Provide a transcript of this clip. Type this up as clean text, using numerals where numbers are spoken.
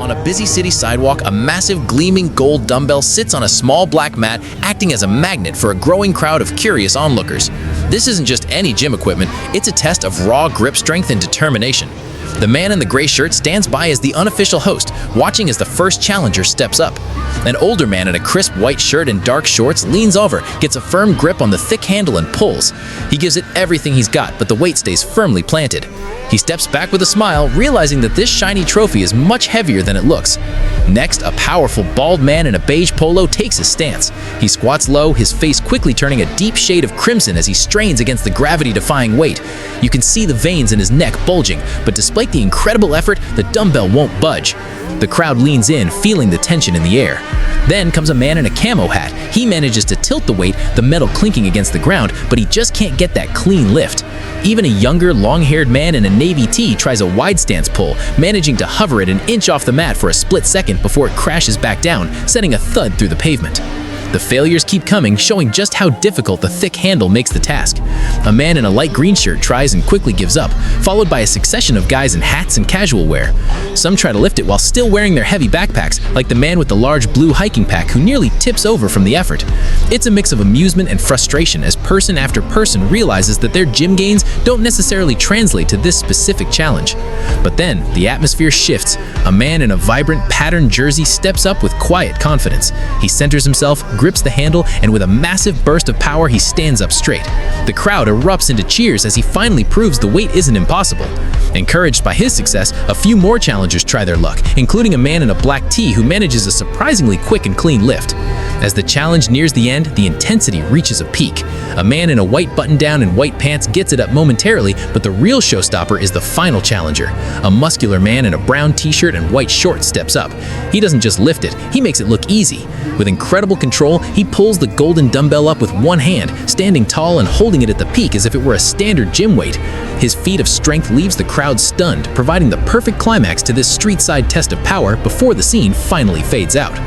On a busy city sidewalk, a massive gleaming gold dumbbell sits on a small black mat, acting as a magnet for a growing crowd of curious onlookers. This isn't just any gym equipment, it's a test of raw grip strength and determination. The man in the gray shirt stands by as the unofficial host, watching as the first challenger steps up. An older man in a crisp white shirt and dark shorts leans over, gets a firm grip on the thick handle and pulls. He gives it everything he's got, but the weight stays firmly planted. He steps back with a smile, realizing that this shiny trophy is much heavier than it looks. Next, a powerful bald man in a beige polo takes his stance. He squats low, his face quickly turning a deep shade of crimson as he strains against the gravity-defying weight. You can see the veins in his neck bulging, but despite the incredible effort, the dumbbell won't budge. The crowd leans in, feeling the tension in the air. Then comes a man in a camo hat. He manages to tilt the weight, the metal clinking against the ground, but he just can't get that clean lift. Even a younger, long-haired man in a navy tee tries a wide stance pull, managing to hover it an inch off the mat for a split second before it crashes back down, sending a thud through the pavement. The failures keep coming, showing just how difficult the thick handle makes the task. A man in a light green shirt tries and quickly gives up, followed by a succession of guys in hats and casual wear. Some try to lift it while still wearing their heavy backpacks, like the man with the large blue hiking pack who nearly tips over from the effort. It's a mix of amusement and frustration as person after person realizes that their gym gains don't necessarily translate to this specific challenge. But then, the atmosphere shifts. A man in a vibrant, patterned jersey steps up with quiet confidence. He centers himself, grips the handle, and with a massive burst of power, he stands up straight. The crowd erupts into cheers as he finally proves the weight isn't impossible. Encouraged by his success, a few more challengers try their luck, including a man in a black tee who manages a surprisingly quick and clean lift. As the challenge nears the end, the intensity reaches a peak. A man in a white button-down and white pants gets it up momentarily, but the real showstopper is the final challenger. A muscular man in a brown t-shirt and white shorts steps up. He doesn't just lift it, he makes it look easy. With incredible control, he pulls the golden dumbbell up with one hand, standing tall and holding it at the peak as if it were a standard gym weight. His feat of strength leaves the crowd stunned, providing the perfect climax to this street-side test of power before the scene finally fades out.